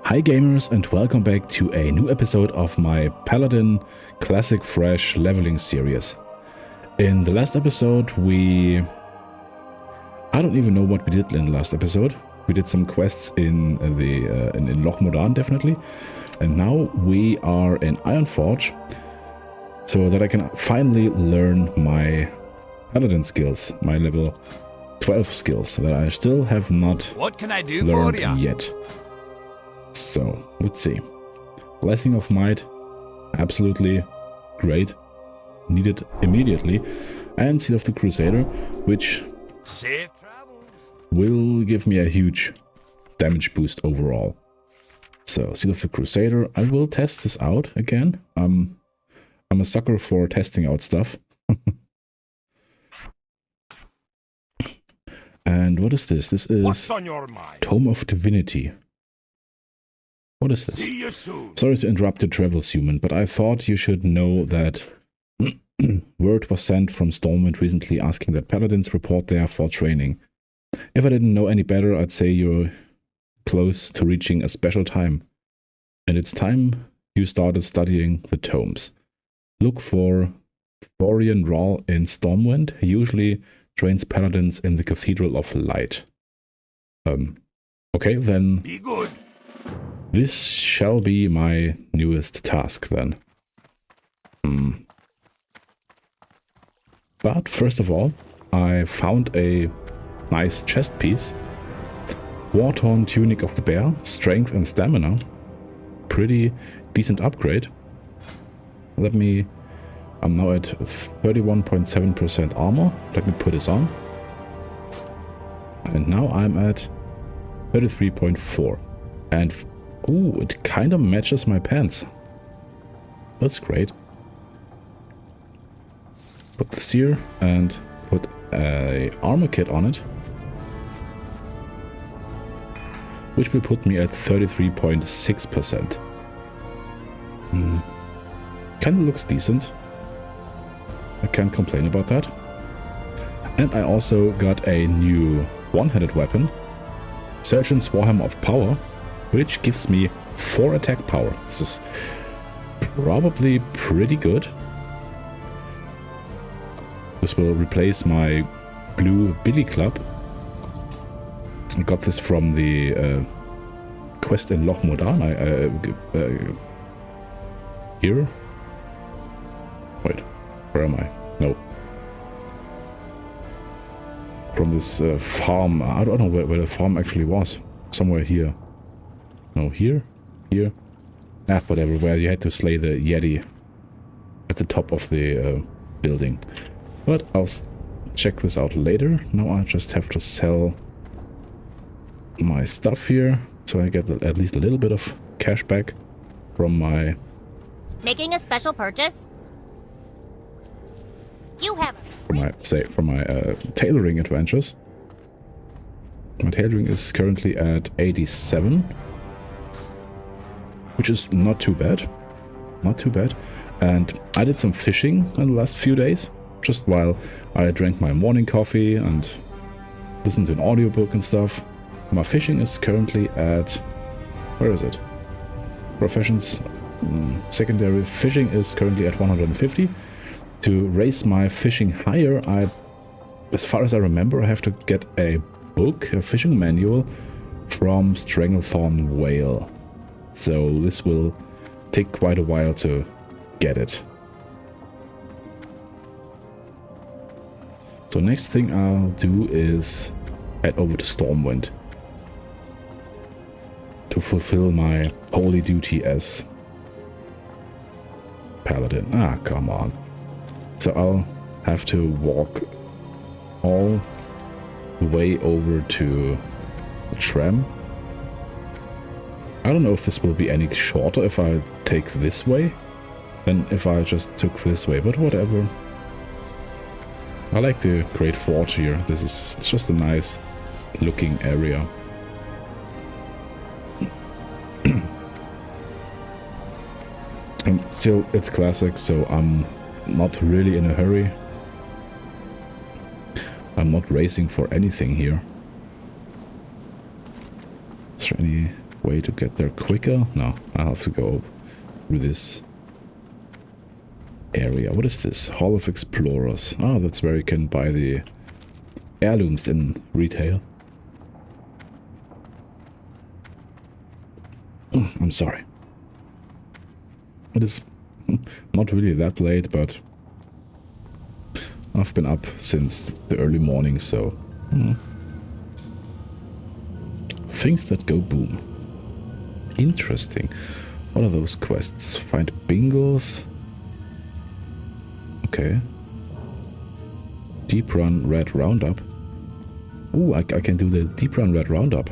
Hi gamers, and welcome back to a new episode of my Paladin Classic Fresh leveling series. In the last episode I don't even know what we did in the last episode. We did some quests in Loch Modan, definitely. And now we are in Ironforge, so that I can finally learn my Paladin skills, my level 12 skills that I still have not learned yet. So, let's see. Blessing of Might, absolutely great, needed immediately. And Seal of the Crusader, which will give me a huge damage boost overall. So, Seal of the Crusader, I will test this out again. I'm a sucker for testing out stuff. And what is this? This is Tome of Divinity. What is this? Sorry to interrupt your travels, human, but I thought you should know that word was sent from Stormwind recently asking that paladins report there for training. If I didn't know any better, I'd say you're close to reaching a special time. And it's time you started studying the tomes. Look for Thorian Rawl in Stormwind. He usually trains paladins in the Cathedral of Light. Okay, then. Be good. This shall be my newest task then. But first of all, I found a nice chest piece. War-torn Tunic of the Bear, Strength and Stamina. Pretty decent upgrade. I'm now at 31.7% armor. Let me put this on. And now I'm at 33.4. And ooh, it kind of matches my pants. That's great. Put this here and put a armor kit on it, which will put me at 33.6%. Kind of looks decent. I can't complain about that. And I also got a new one-handed weapon, Surgeon's Warhammer of Power, which gives me 4 attack power. This is probably pretty good. This will replace my blue billy club. I got this from the quest in Loch Modan. Here? Wait, where am I? No. From this farm. I don't know where the farm actually was. Somewhere here. No, here? Here? Ah, whatever, where you had to slay the Yeti at the top of the building. But I'll check this out later. Now I just have to sell my stuff here, so I get at least a little bit of cash back from my... Making a special purchase? You have from my tailoring adventures. My tailoring is currently at 87. Which is not too bad. Not too bad. And I did some fishing in the last few days. Just while I drank my morning coffee and listened to an audiobook and stuff. My fishing is currently at... Where is it? Professions. Secondary fishing is currently at 150. To raise my fishing higher, as far as I remember, I have to get a book, a fishing manual from Stranglethorn Whale. So this will take quite a while to get it. So next thing I'll do is head over to Stormwind to fulfill my holy duty as Paladin. Ah, come on. So I'll have to walk all the way over to the tram. I don't know if this will be any shorter if I take this way than if I just took this way, but whatever. I like the Great Forge here. This is just a nice looking area. And still, it's classic, so I'm not really in a hurry. I'm not racing for anything here. Is there any way to get there quicker? No, I have to go through this area. What is this? Hall of Explorers. Oh, that's where you can buy the heirlooms in retail. Oh, I'm sorry. It is not really that late, but I've been up since the early morning, so things that go boom. Interesting. What are those quests? Find bingles. Okay. Deep Run Red Roundup. Ooh, I can do the Deep Run Red Roundup.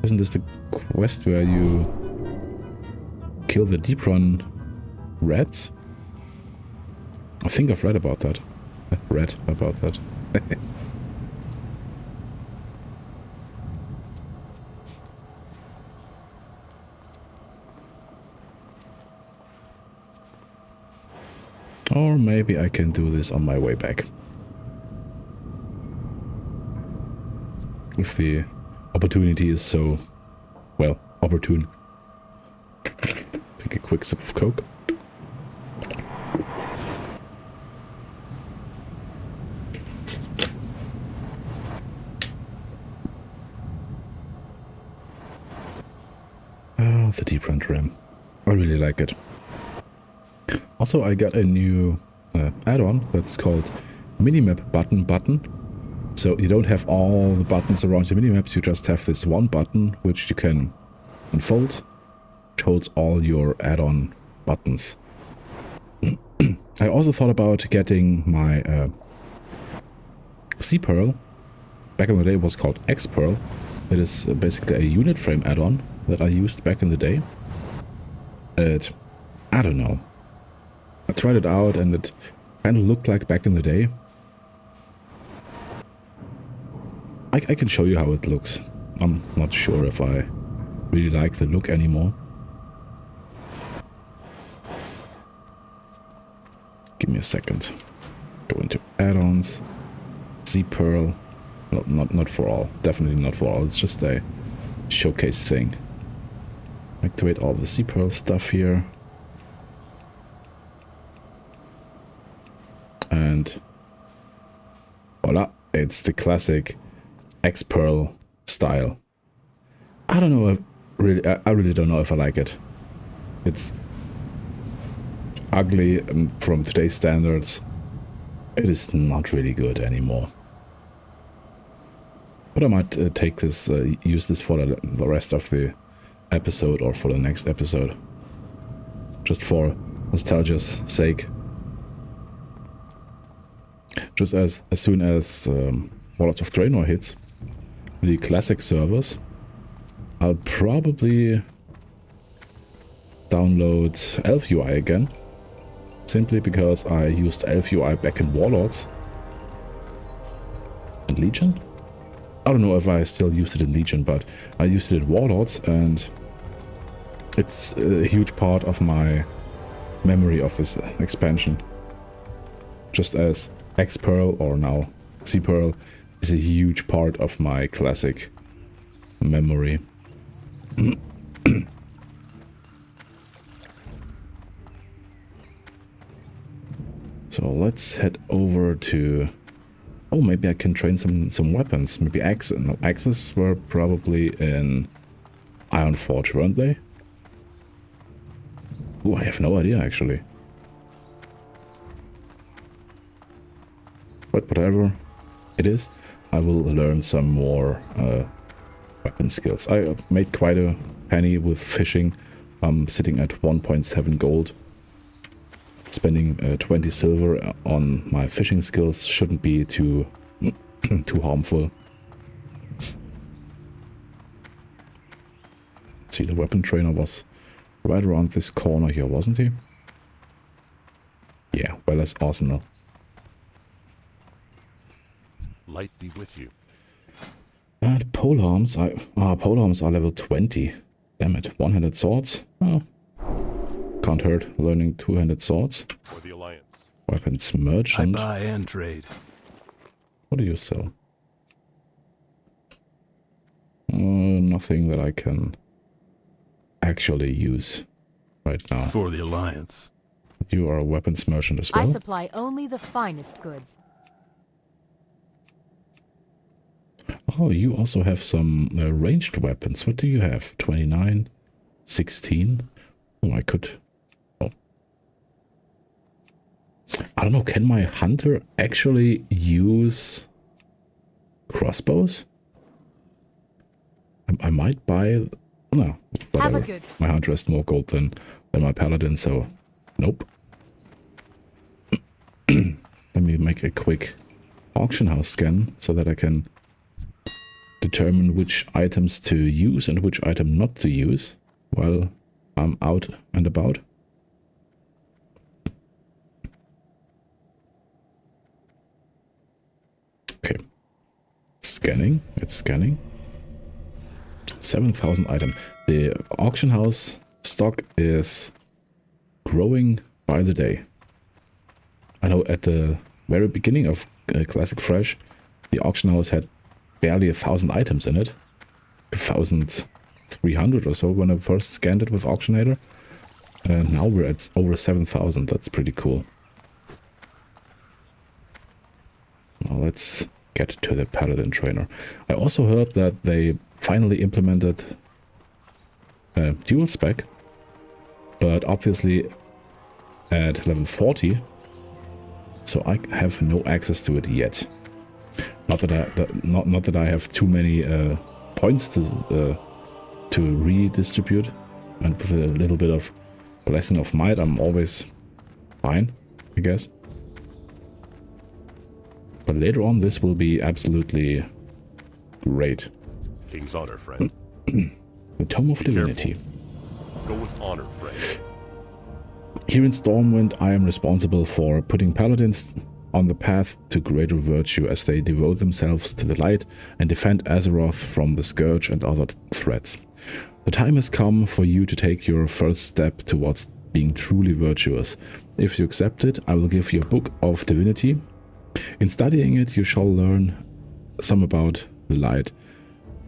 Isn't this the quest where you kill the Deep Run Reds? I think I've read about that. Or maybe I can do this on my way back. If the opportunity is so, well, opportune. Take a quick sip of Coke. Oh, the Deep Run Rim. I really like it. Also, I got a new add-on that's called Minimap Button. So you don't have all the buttons around your minimap, you just have this one button which you can unfold, which holds all your add-on buttons. I also thought about getting my Sea Pearl. Back in the day it was called X Pearl. It is basically a unit frame add-on that I used back in the day. I don't know. I tried it out and it kind of looked like back in the day. I can show you how it looks. I'm not sure if I really like the look anymore. Give me a second. Go into add-ons. Sea Pearl. No, not for all. Definitely not for all. It's just a showcase thing. Activate all the Sea Pearl stuff here. And voila, it's the classic X Pearl style. I don't know. I really don't know if I like it. It's ugly from today's standards. It is not really good anymore. But I might take this, use this for the rest of the episode or for the next episode, just for nostalgia's sake. Just as soon as Warlords of Draenor hits the classic servers, I'll probably download Elf UI again, simply because I used Elf UI back in Warlords and Legion. I don't know if I still use it in Legion, but I used it in Warlords, and it's a huge part of my memory of this expansion. Just as X Pearl, or now Sea Pearl, is a huge part of my classic memory. So let's head over to... Oh, maybe I can train some weapons. Maybe axes. No, axes were probably in Ironforge, weren't they? Oh, I have no idea, actually. But whatever it is, I will learn some more weapon skills. I made quite a penny with fishing. I'm sitting at 1.7 gold. Spending 20 silver on my fishing skills shouldn't be too harmful. Let's see, the weapon trainer was right around this corner here, wasn't he? Yeah, well as Arsenal. Light be with you. And polearms, polearms are level 20. Damn it, one-handed swords. Oh, can't hurt learning two-handed swords. For the Alliance. Weapons merchant. I buy and trade. What do you sell? Nothing that I can actually use right now. For the Alliance. You are a weapons merchant as I well. supply only the finest goods. Oh, you also have some ranged weapons. What do you have? 29? 16? Oh, I could... Oh. I don't know, can my hunter actually use crossbows? I might buy... No, Have a whatever. good. My hunter has more gold than my paladin, so... Nope. Let me make a quick auction house scan so that I can determine which items to use and which item not to use while I'm out and about. Okay. Scanning. It's scanning. 7,000 item. The auction house stock is growing by the day. I know at the very beginning of Classic Fresh, the auction house had barely 1,000 items in it. 1,300 or so when I first scanned it with Auctionator. And now we're at over 7,000. That's pretty cool. Now let's get to the Paladin trainer. I also heard that they finally implemented dual spec, but obviously at level 40, so I have no access to it yet. Not that I have too many points to redistribute, and with a little bit of blessing of might, I'm always fine, I guess. But later on, this will be absolutely great. King's honor, friend. The Tome of Divinity. Go with honor, friend. Here in Stormwind, I am responsible for putting paladins on the path to greater virtue as they devote themselves to the light and defend Azeroth from the Scourge and other threats. The time has come for you to take your first step towards being truly virtuous. If you accept it, I will give you a Book of Divinity. In studying it, you shall learn some about the light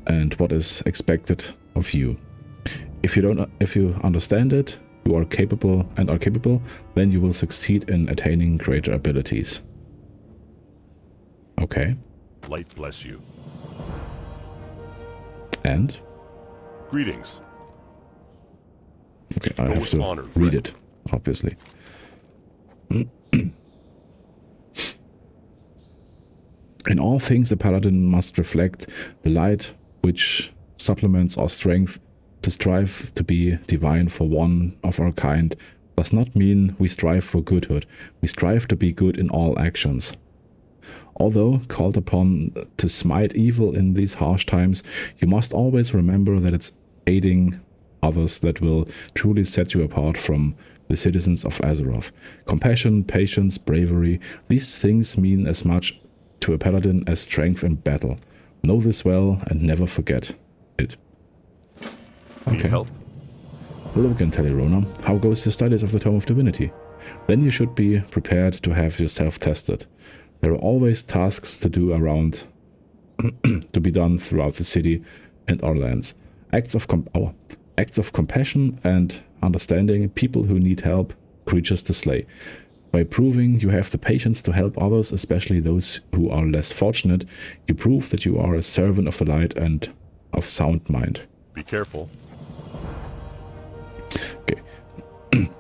and what is expected of you. If you understand it, you are capable, then you will succeed in attaining greater abilities. Okay. Light bless you. And? Greetings. Okay, I Go have with to honor, read friend. it, obviously. In all things, a paladin must reflect the light which supplements our strength. To strive to be divine for one of our kind does not mean we strive for goodhood. We strive to be good in all actions. Although called upon to smite evil in these harsh times, you must always remember that it's aiding others that will truly set you apart from the citizens of Azeroth. Compassion, patience, bravery, these things mean as much to a paladin as strength in battle. Know this well and never forget it. Need Okay. help? Hello again, Talirona. How goes your studies of the Tome of Divinity? Then you should be prepared to have yourself tested. There are always tasks to do around to be done throughout the city and our lands. Acts of compassion and understanding, people who need help, creatures to slay. By proving you have the patience to help others, especially those who are less fortunate, you prove that you are a servant of the light and of sound mind. Be careful. Okay.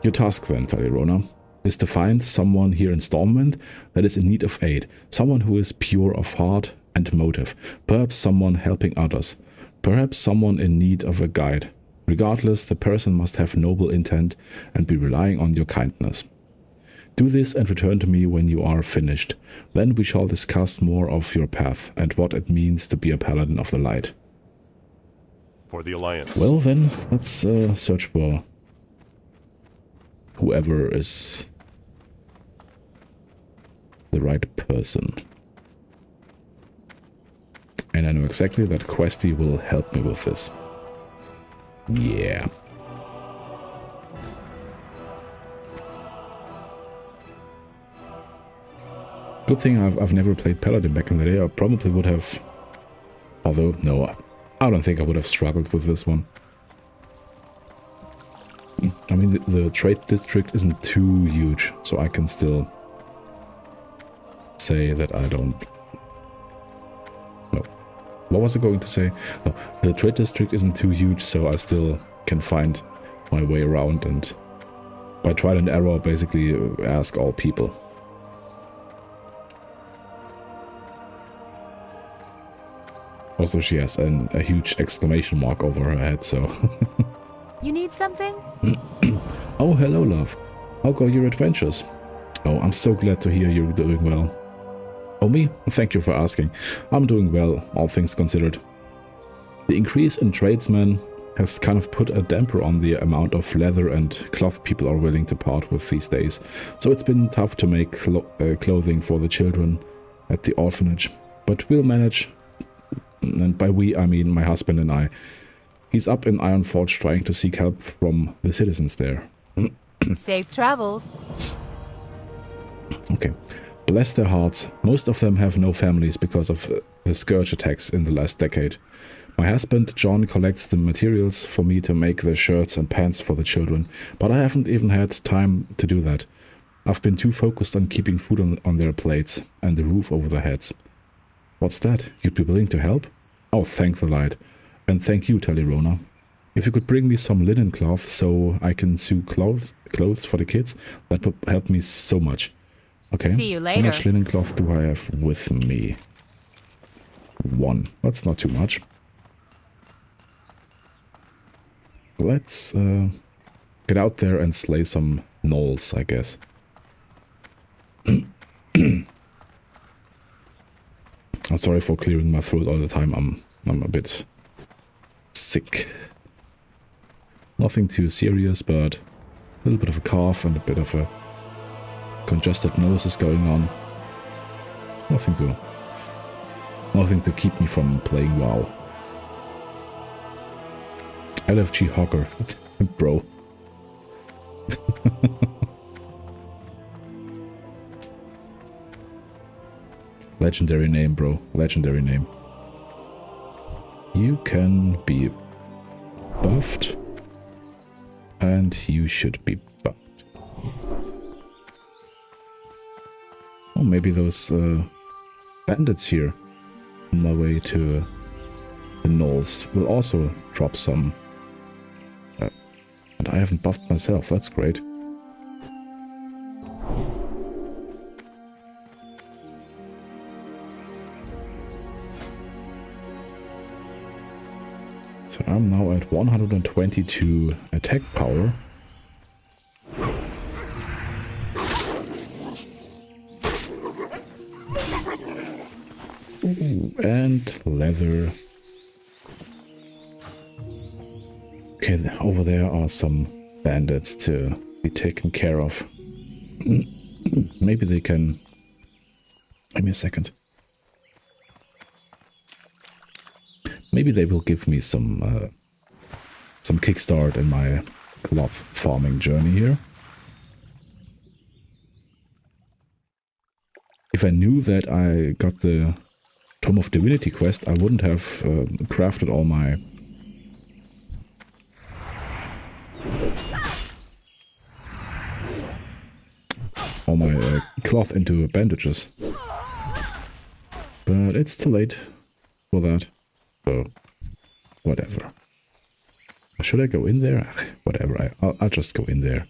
Your task then, Talirona, is to find someone here in Stormwind that is in need of aid. Someone who is pure of heart and motive. Perhaps someone helping others. Perhaps someone in need of a guide. Regardless, the person must have noble intent and be relying on your kindness. Do this and return to me when you are finished. Then we shall discuss more of your path and what it means to be a paladin of the light. For the Alliance. Well then, let's search for whoever is the right person. And I know exactly that Questy will help me with this. Yeah. Good good thing I've never played Paladin back in the day. I probably would have... Although, no, I don't think I would have struggled with this one. I mean, the trade district isn't too huge, so I can still say that I don't... No. What was I going to say? No, the trade district isn't too huge, so I still can find my way around and by trial and error basically ask all people. Also, she has a huge exclamation mark over her head, so... You need something? Oh, hello, love. How go your adventures? Oh, I'm so glad to hear you're doing well. Oh, me? Thank you for asking. I'm doing well, all things considered. The increase in tradesmen has kind of put a damper on the amount of leather and cloth people are willing to part with these days, so it's been tough to make clothing for the children at the orphanage. But we'll manage, and by we I mean my husband and I. He's up in Ironforge trying to seek help from the citizens there. Safe travels. Okay. Bless their hearts, most of them have no families because of the scourge attacks in the last decade. My husband, John, collects the materials for me to make the shirts and pants for the children, but I haven't even had time to do that. I've been too focused on keeping food on their plates and the roof over their heads. What's that? You'd be willing to help? Oh, thank the light. And thank you, Talirona. If you could bring me some linen cloth so I can sew clothes for the kids, that would help me so much. Okay. See you later. How much linen cloth do I have with me? 1. That's not too much. Let's get out there and slay some gnolls, I guess. I'm sorry for clearing my throat all the time. I'm a bit sick. Nothing too serious, but a little bit of a cough and a bit of a congested nose is going on. Nothing to keep me from playing WoW. LFG Hogger, bro. Legendary name, bro. Legendary name. You can be buffed, and you should be buffed. Oh, maybe those bandits here on my way to the gnolls will also drop some. And I haven't buffed myself, that's great. So I'm now at 122 attack power. Ooh, and leather. Okay, over there are some bandits to be taken care of. Maybe they can... Give me a second. Maybe they will give me some kickstart in my cloth farming journey here. If I knew that I got the Tome of Divinity quest, I wouldn't have crafted all my cloth into bandages. But it's too late for that. So, whatever. Should I go in there? Whatever, I'll just go in there.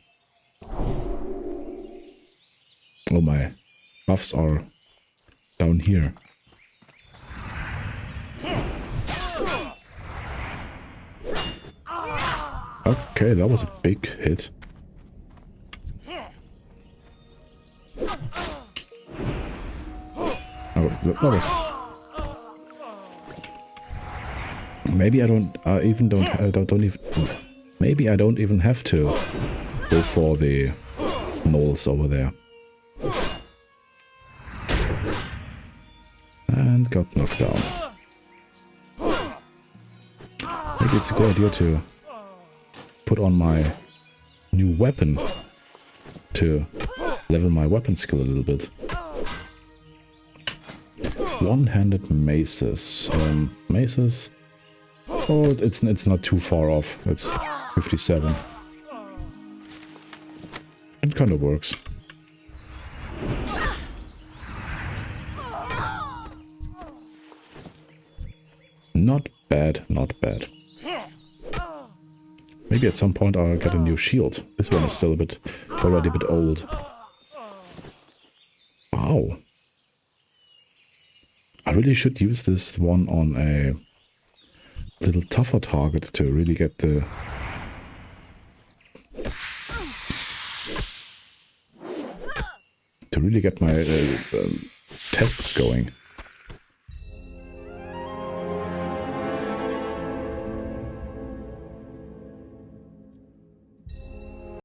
Oh, my buffs are down here. Okay, that was a big hit. Oh, that was... Maybe I don't maybe I don't even have to go for the gnolls over there. And got knocked down. Maybe it's a good idea to put on my new weapon to level my weapon skill a little bit. One-handed maces. Maces. Oh, it's not too far off. It's 57. It kind of works. Not bad, not bad. Maybe at some point I'll get a new shield. This one is still already a bit old. Wow. I really should use this one on a little tougher target to really get the... to really get my tests going.